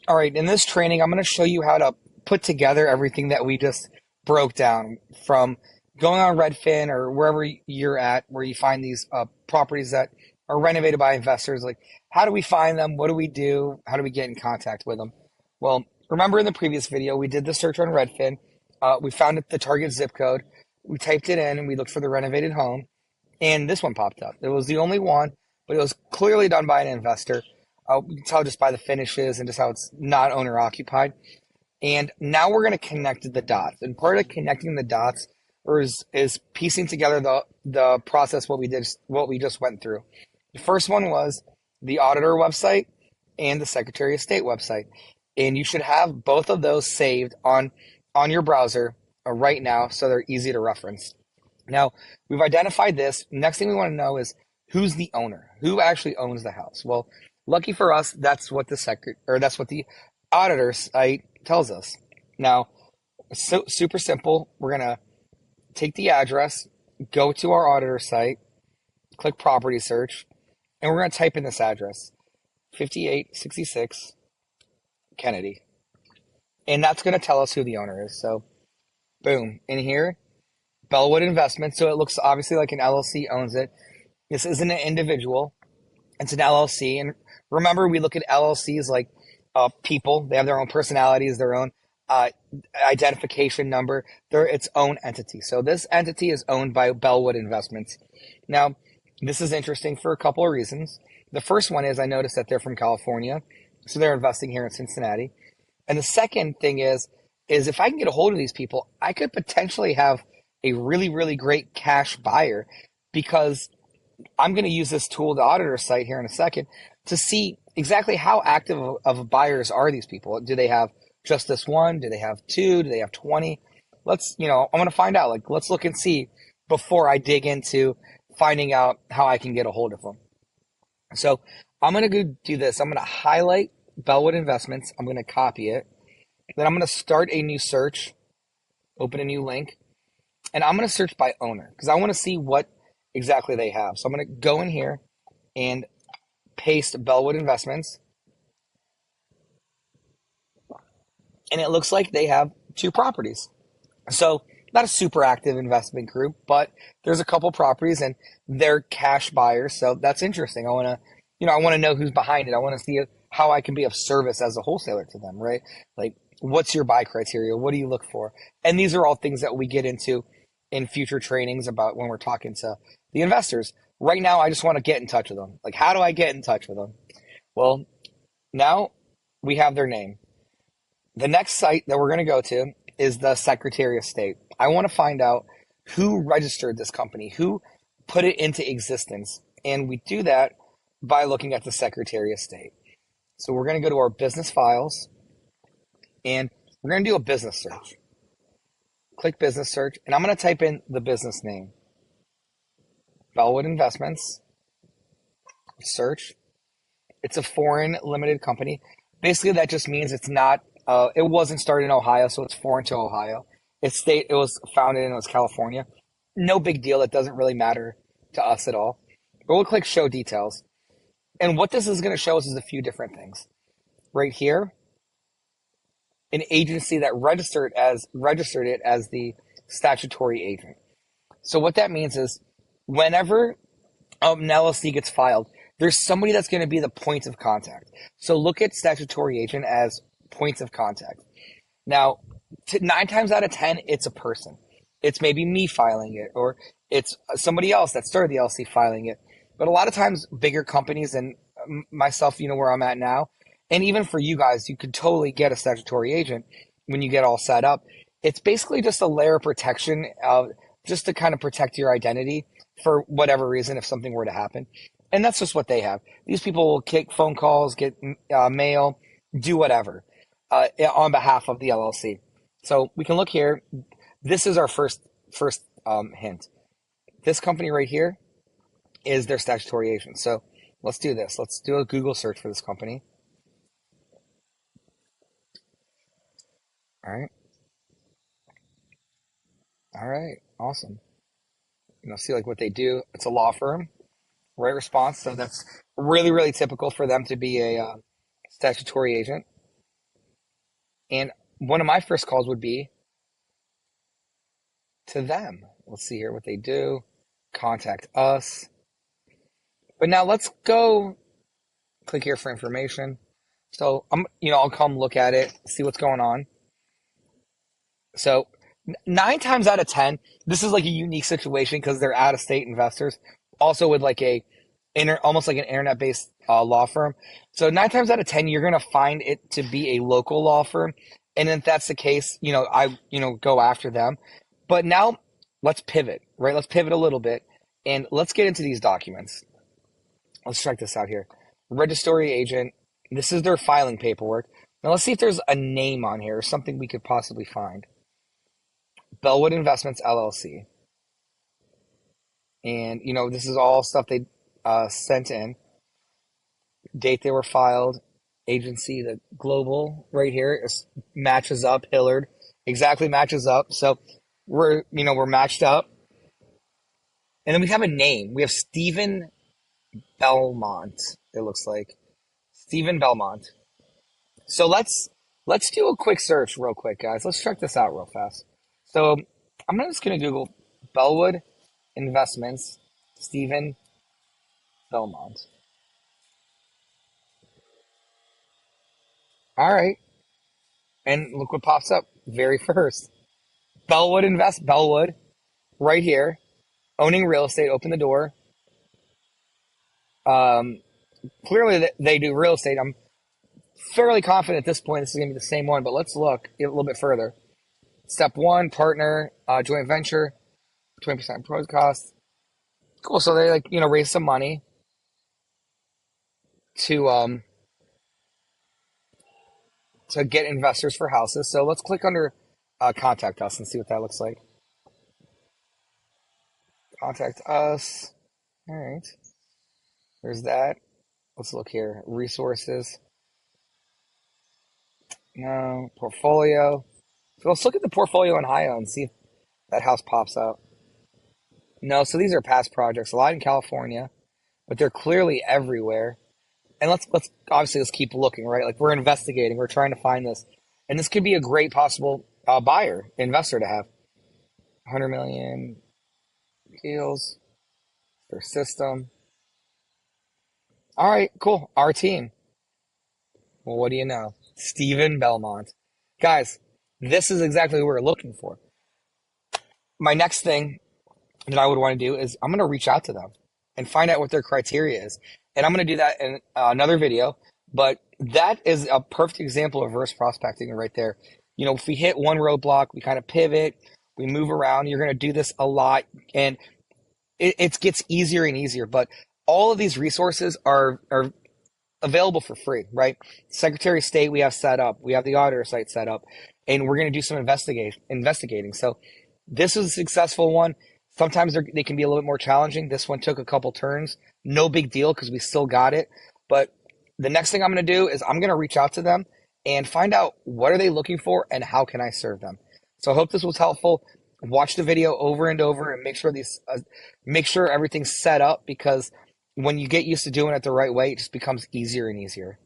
All right, in this training, I'm going to show you how to put together everything that we just broke down from going on Redfin or wherever you're at, where you find these properties that are renovated by investors. Like, how do we find them? What do we do? How do we get in contact with them? Well, remember in the previous video, we did the search on Redfin. We found the target zip code. We typed it in and we looked for the renovated home. And this one popped up. It was the only one, but it was clearly done by an investor. You can tell just by the finishes and just how it's not owner occupied. And now we're going to connect the dots. And part of connecting the dots is piecing together the process what we just went through. The first one was the auditor website and the Secretary of State website. And you should have both of those saved on your browser right now so they're easy to reference. Now, we've identified this. Next thing we want to know is who's the owner? Who actually owns the house? Well, lucky for us, that's what that's what the auditor site tells us. Now, so super simple. We're going to take the address, go to our auditor site, click property search, and we're going to type in this address, 5866 Kennedy. And that's going to tell us who the owner is. So, boom, in here, Bellwood Investments. So it looks obviously like an LLC owns it. This isn't an individual. It's an LLC. And remember, we look at LLCs like people. They have their own personalities, their own identification number. They're its own entity. So this entity is owned by Bellwood Investments. Now, this is interesting for a couple of reasons. The first one is I noticed that they're from California. So they're investing here in Cincinnati. And the second thing is if I can get a hold of these people, I could potentially have a really, really great cash buyer because I'm going to use this tool, the auditor site here in a second, to see exactly how active of buyers are these people. Do they have just this one? Do they have two? Do they have 20? I want to find out. Like, let's look and see before I dig into finding out how I can get a hold of them. So I'm going to go do this. I'm going to highlight Bellwood Investments. I'm going to copy it. Then I'm going to start a new search, open a new link, and I'm going to search by owner because I want to see what exactly they have. So I'm going to go in here and paste Bellwood Investments. And it looks like they have two properties. So not a super active investment group, but there's a couple properties and they're cash buyers. So that's interesting. I want to know who's behind it. I want to see how I can be of service as a wholesaler to them, right? Like, what's your buy criteria? What do you look for? And these are all things that we get into in future trainings about when we're talking to the investors. Right now, I just want to get in touch with them. Like, how do I get in touch with them? Well, now we have their name. The next site that we're going to go to is the Secretary of State. I want to find out who registered this company, who put it into existence. And we do that by looking at the Secretary of State. So we're going to go to our business files and we're going to do a business search. Click business search, and I'm going to type in the business name. Bellwood Investments. Search. It's a foreign limited company. Basically, that just means it's not, it wasn't started in Ohio, so it's foreign to Ohio. It was founded in California. No big deal. It doesn't really matter to us at all. But we'll click show details. And what this is going to show us is a few different things. Right here, an agency that registered it as the statutory agent. So what that means is whenever an LLC gets filed, there's somebody that's going to be the point of contact. So look at statutory agent as points of contact. Now, 9 times out of 10, it's a person. It's maybe me filing it, or it's somebody else that started the LLC filing it. But a lot of times, bigger companies and myself, where I'm at now, and even for you guys, you could totally get a statutory agent when you get all set up. It's basically just a layer of protection, just to kind of protect your identity for whatever reason if something were to happen. And that's just what they have. These people will kick phone calls, get mail, do whatever on behalf of the LLC. So we can look here. This is our first hint. This company right here is their statutory agent. So let's do this. Let's do a Google search for this company. All right, awesome. See like what they do. It's a law firm, right response. So that's really, really typical for them to be a statutory agent. And one of my first calls would be to them. Let's see here what they do. Contact us. But now let's go click here for information. So I'll come look at it, see what's going on. So 9 times out of 10, this is like a unique situation because they're out of state investors, also with like almost like an internet based law firm. So 9 times out of 10, you're going to find it to be a local law firm. And if that's the case, I go after them. But now let's pivot, right? Let's pivot a little bit and let's get into these documents. Let's check this out here. Registry agent. This is their filing paperwork. Now let's see if there's a name on here or something we could possibly find. Bellwood Investments LLC. And, this is all stuff they sent in. Date they were filed. Agency, the global right here matches up. Hillard exactly matches up. So we're matched up. And then we have a name. We have Stephen Belmont, it looks like. Stephen Belmont. So let's do a quick search real quick, guys. Let's check this out real fast. So I'm just going to Google Bellwood Investments, Stephen Belmont. All right. And look what pops up very first. Bellwood, right here. Owning real estate, open the door. Clearly they do real estate. I'm fairly confident at this point this is going to be the same one, but let's look a little bit further. Step 1, partner, joint venture, 20% pro cost. Cool. So they raise some money to get investors for houses. So let's click under contact us and see what that looks like. Contact us. All right. There's that. Let's look here. Resources. No. Portfolio. So let's look at the portfolio in Ohio and see if that house pops up. No, so these are past projects. A lot in California, but they're clearly everywhere. And let's keep looking, right? Like we're investigating. We're trying to find this. And this could be a great possible investor to have. 100 million deals. Their system. All right, cool. Our team. Well, what do you know? Stephen Belmont. Guys, this is exactly what we're looking for. My next thing that I would want to do is I'm going to reach out to them and find out what their criteria is. And I'm going to do that in another video. But that is a perfect example of reverse prospecting right there. If we hit one roadblock, we kind of pivot, we move around. You're going to do this a lot. And it gets easier and easier. But all of these resources are available for free, right? Secretary of State we have set up. We have the auditor site set up. And we're going to do some investigating. So this is a successful one. Sometimes they can be a little bit more challenging. This one took a couple turns. No big deal because we still got it. But the next thing I'm going to do is I'm going to reach out to them and find out what are they looking for and how can I serve them. So I hope this was helpful. Watch the video over and over and make sure everything's set up because when you get used to doing it the right way, it just becomes easier and easier.